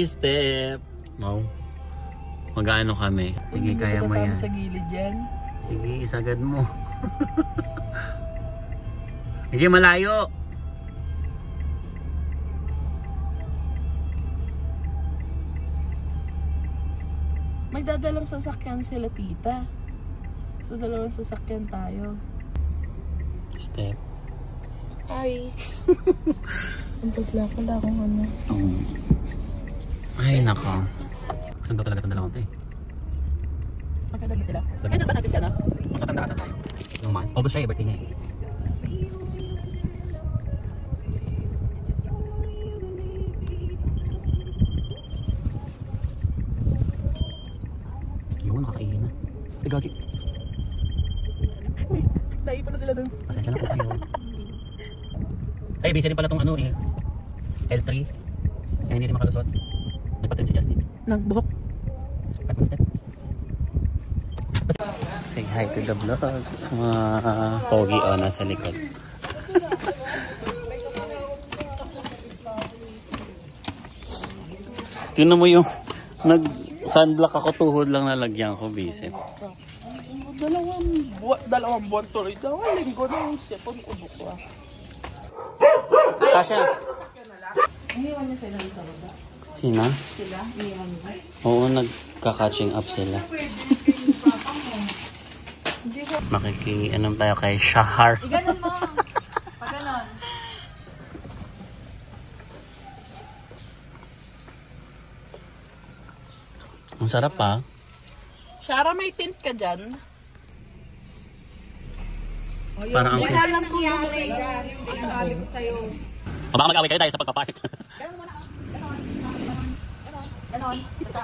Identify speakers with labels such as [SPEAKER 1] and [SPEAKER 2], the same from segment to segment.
[SPEAKER 1] step. Wow. Mag-ano kami? Sige, kaya mo yan.
[SPEAKER 2] Sa gilid yan.
[SPEAKER 1] Sige, isagad mo. Sige, malayo.
[SPEAKER 2] May dadalang sasakyan sila tita. So dalawang sasakyan tayo.
[SPEAKER 1] Step.
[SPEAKER 2] Ay. Ang tutla ko lang kung ano.
[SPEAKER 1] Ay, nako. Gusto talaga itong dalawang ito eh.
[SPEAKER 2] Magkadali sila. Kaya ba natin siya na?
[SPEAKER 1] Mas matanda ata tayo. No months. August siya, birthday niya eh. Yun, nakakaihin na. Ay, gagi.
[SPEAKER 2] Uy, naipan na sila dun.
[SPEAKER 1] Pasensya na po kayo. Ay, busy rin pala itong ano eh. L3. Kaya hindi rin makalusot. Nagpatrin si Justin.
[SPEAKER 2] Nagbuhok.
[SPEAKER 1] Cut mo step. Say hi to the vlog. Mga pogi o nasa likod. Tingnan mo yung nag-sunblock ako, tuhod lang nalagyan ko, bisit.
[SPEAKER 2] Dalawang buwan tuloy. Dalawang linggo na yung sipon ko bukwa.
[SPEAKER 1] Kasha.
[SPEAKER 2] Iniwan niya sila dito ba?
[SPEAKER 1] Sina?
[SPEAKER 2] Sila? Iniwan niya?
[SPEAKER 1] Oo, nagka-catching up sila. Anong tayo kay Shahar.
[SPEAKER 3] Iganon mo. Pag ganon.
[SPEAKER 1] Ang sarap pa.
[SPEAKER 2] Shara, may tint ka dyan?
[SPEAKER 1] Parang ang
[SPEAKER 3] Wala lang nangyari dyan. Pinasabi ko sa'yo.
[SPEAKER 1] O baka mag-away kayo tayo sa pagpapark.
[SPEAKER 3] Ganon mo na. Ganon. Ganon. Ganon. Basta.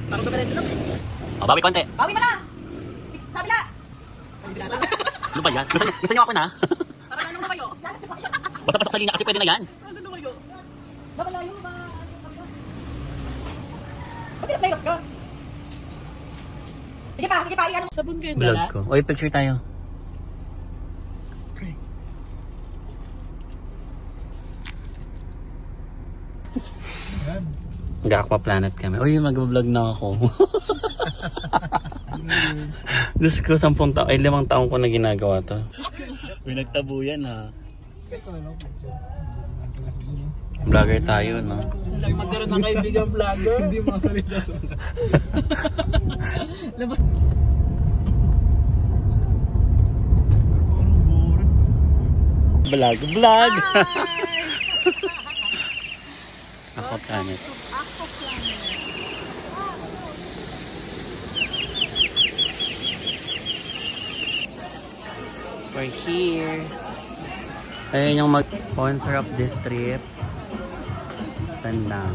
[SPEAKER 2] Parang ba rin lang eh?
[SPEAKER 1] O, bawi konti.
[SPEAKER 3] Bawi mo lang. Sabi la.
[SPEAKER 1] Ano ba yan? Gusto niyo ako na?
[SPEAKER 2] Parang anong lumayo?
[SPEAKER 1] Basta pasok sa linya kasi pwede na yan.
[SPEAKER 2] Anong lumayo?
[SPEAKER 3] Baka layo ba? Bakit nairap ka? Sige pa, iyan mo.
[SPEAKER 2] Sabon kayo
[SPEAKER 1] Vlog
[SPEAKER 2] dala?
[SPEAKER 1] ko. Oy, picture tayo. Mag-aqua planet kami. Uy, mag-vlog na ako. Diyos ko, 10 taon, ay 5 taon ko na ginagawa to. Uy, nagtabo yan ha. Vlogger tayo, no?
[SPEAKER 2] Magkaroon ng kaibigan vlogger. Hindi masalita sa
[SPEAKER 1] Vlog, vlog! Aqua planet. We're here. Ayun yung mag-sponsor of this trip. Tandang.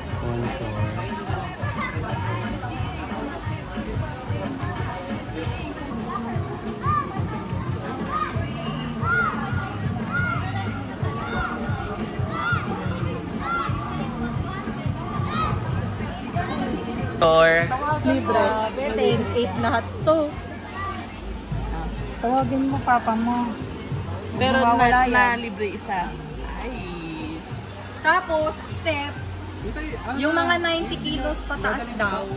[SPEAKER 1] Sponsor.
[SPEAKER 3] Libre. 10-8 lahat to.
[SPEAKER 2] Tawagin mo papa mo. Pero
[SPEAKER 3] Mawawala
[SPEAKER 2] na
[SPEAKER 3] yan.
[SPEAKER 2] libre isa. Nice.
[SPEAKER 3] Tapos, step. Yung mga 90 kilos pataas daw.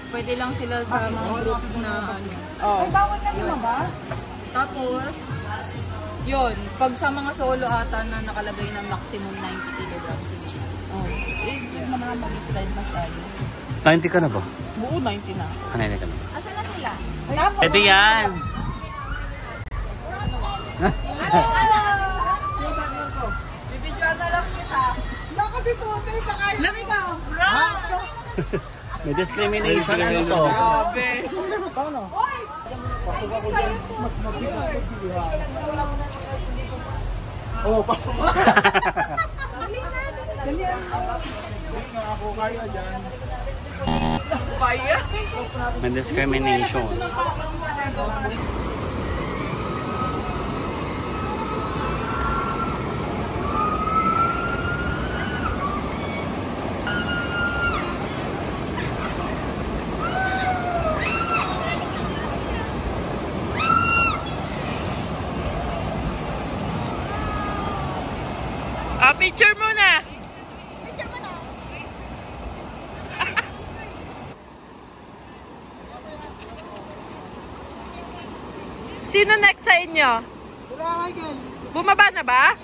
[SPEAKER 3] Pwede lang sila sa mga group na ano.
[SPEAKER 2] Oh.
[SPEAKER 3] Tapos, yun. Pag sa mga solo ata na nakalagay ng maximum 90 kilograms.
[SPEAKER 2] Oh. Eh, yung mga mag-slide na tayo.
[SPEAKER 1] 90 ka na ba?
[SPEAKER 2] Buo 90 na.
[SPEAKER 1] Ano na ka na?
[SPEAKER 3] Asan na sila? Tapos,
[SPEAKER 1] Pwede yan!
[SPEAKER 2] Bibidyoan na lang kita. Wala kasi tumatay pa kayo.
[SPEAKER 3] Lami ka!
[SPEAKER 1] May discrimination ano to?
[SPEAKER 2] Grabe. Oh, pasok mo. Ako kaya dyan. Kaya?
[SPEAKER 1] May discrimination.
[SPEAKER 2] Picture muna. Sino next sa inyo?
[SPEAKER 4] Wala, Michael.
[SPEAKER 2] Bumaba na ba?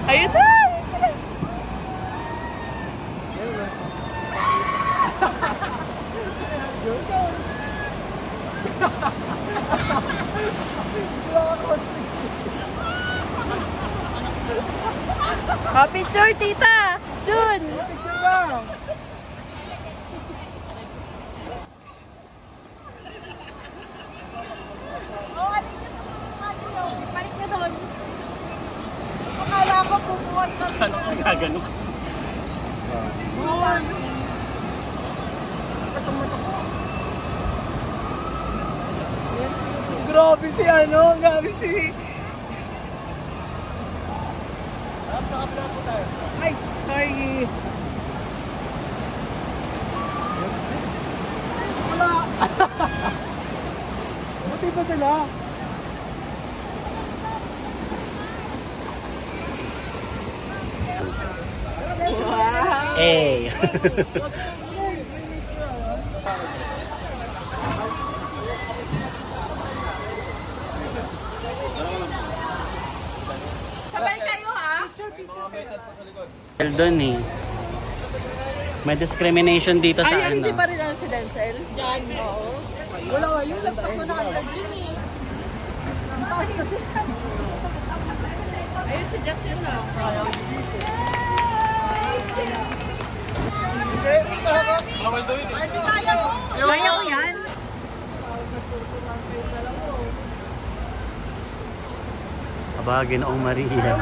[SPEAKER 2] Ayun na! Picture, tita! Dun!
[SPEAKER 4] Picture lang.
[SPEAKER 3] Balik na doon.
[SPEAKER 4] Akala ko pupuan ka.
[SPEAKER 1] Ano kang gagano?
[SPEAKER 4] Grabe si ano, grabe si... Ay, sorry. Wala. Buti pa sila.
[SPEAKER 1] Eh.
[SPEAKER 2] Sabay kayo ha?
[SPEAKER 1] Doon eh. May discrimination dito sa
[SPEAKER 2] Ay,
[SPEAKER 1] ano.
[SPEAKER 2] hindi pa rin ang si Denzel?
[SPEAKER 3] Diyan, oo. Wala nga yun. Lagpas mo na kagad yun eh.
[SPEAKER 2] Ayun si Justin na.
[SPEAKER 3] Kaya ko yan.
[SPEAKER 1] Aba, Ginoong Maria.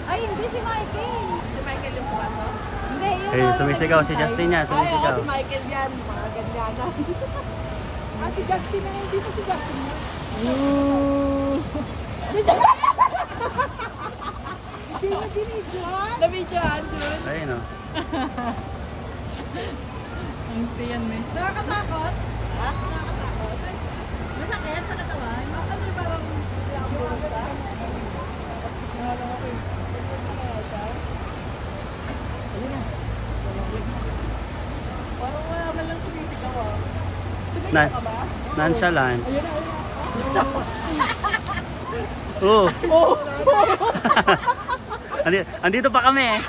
[SPEAKER 3] Ay, hindi si Michael.
[SPEAKER 2] Si Michael yung pumaso.
[SPEAKER 3] Hindi, yun.
[SPEAKER 1] Hey, sumisigaw si Justin niya, sumisigaw.
[SPEAKER 4] Si Michael yan, mga ganyanan. Si Justin na yan, di ba si Justin yan? Hindi mo binidyohan. Nabidyohan dun.
[SPEAKER 1] Ayun o.
[SPEAKER 3] Ang siyan eh.
[SPEAKER 4] Nakakatakot? Ha?
[SPEAKER 3] Masakit sa katawan?
[SPEAKER 4] Ano parang parang wala man lang sumisigaw ah.
[SPEAKER 1] Na, nonchalant. Oh. Andito pa kami eh.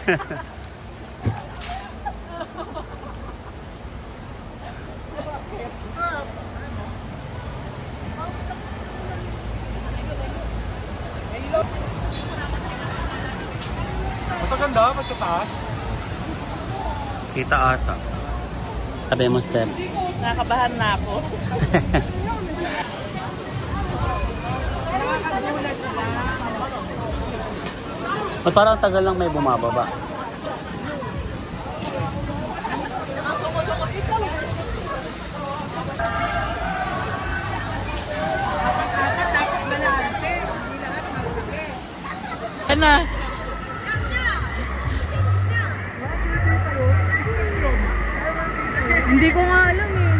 [SPEAKER 4] Mas maganda, mas sa taas.
[SPEAKER 1] Kita ata. Sabi mo step.
[SPEAKER 2] Nakabahan na ako.
[SPEAKER 1] Ba't parang tagal lang may bumababa?
[SPEAKER 2] Ano?
[SPEAKER 3] Hindi ko nga alam eh.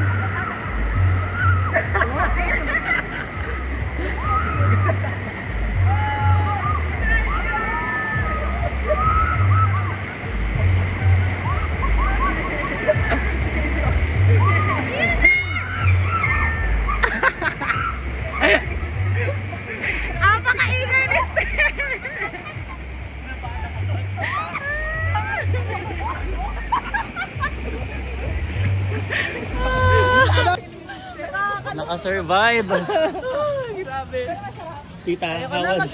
[SPEAKER 1] Naka-survive.
[SPEAKER 2] Grabe.
[SPEAKER 1] Tita, hawad.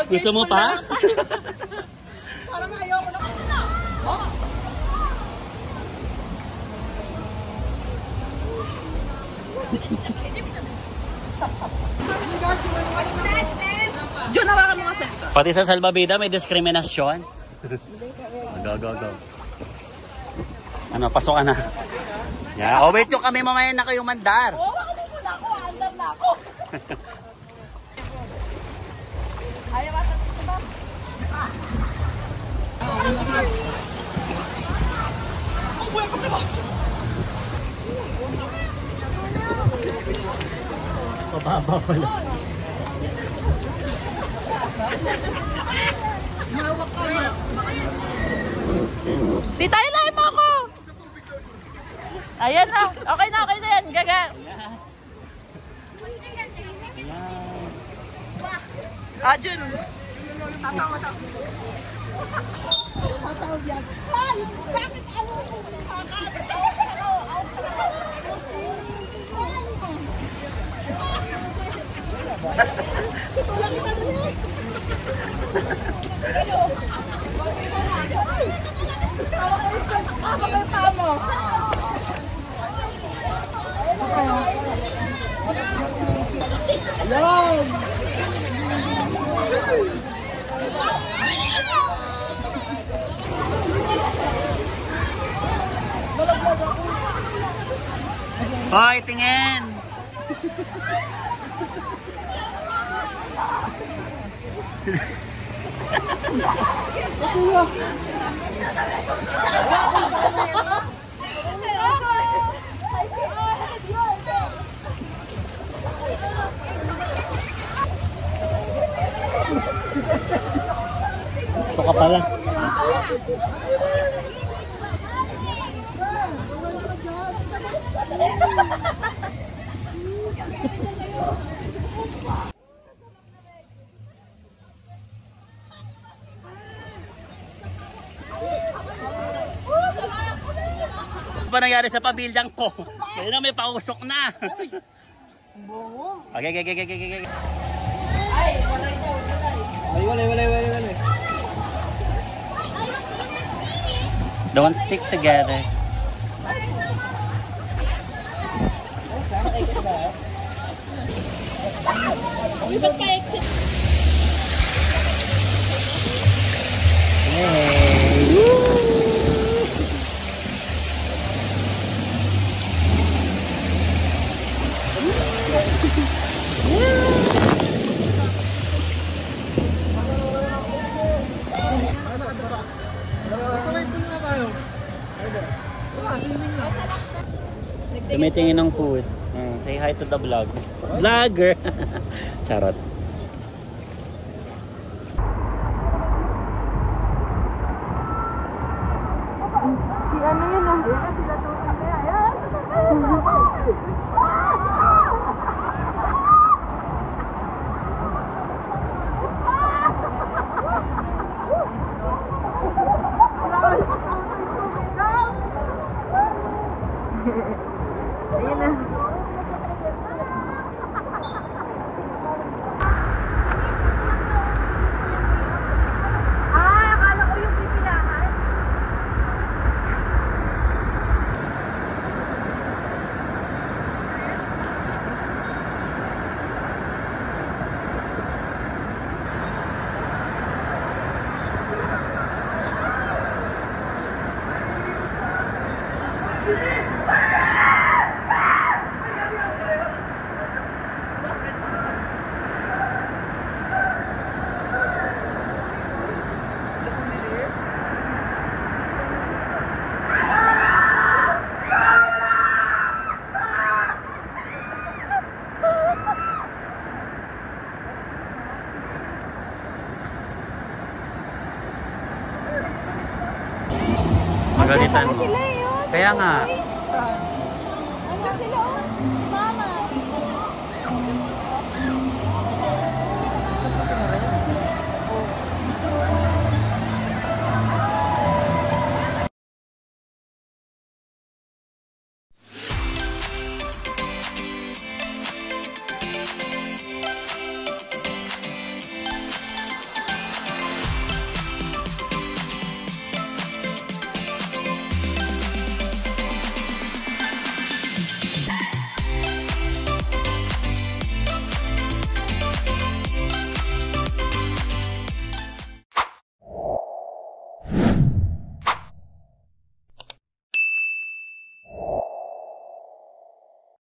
[SPEAKER 1] Gusto mo pa?
[SPEAKER 4] Parang ayoko na.
[SPEAKER 2] Diyon, hawakan mo nga sa likod.
[SPEAKER 1] Pati sa salbabida may diskriminasyon. Go, go, go. Ano, pasok ka na. Yeah, oh, wait nyo kami mamaya na kayo mandar.
[SPEAKER 4] Oo, ako muna ako. Andar na ako. Ayaw ata dito ba?
[SPEAKER 1] Pababa pala.
[SPEAKER 2] Tita, ilahin mo ako! Ayan na. Okay na yan. Gaga. Ah, Jun.
[SPEAKER 4] Tatawa daw. Tatawa yan. Ay, bakit ano? Tulak kita dali. Bakit tamo? Ayan.
[SPEAKER 1] Hoy, tingin! Ito ka pala. Ano ba nangyari sa pamilyang ko? Kaya na may pausok na. Okay, okay. Walay. Don't stick together. Tumitingin ng food. Say hi to the vlog. Vlogger! Charot.
[SPEAKER 3] Si ano yun ah? Ayun na. Ay, akala ko yung pipilahan.
[SPEAKER 1] Magalitan mo. Kaya nga.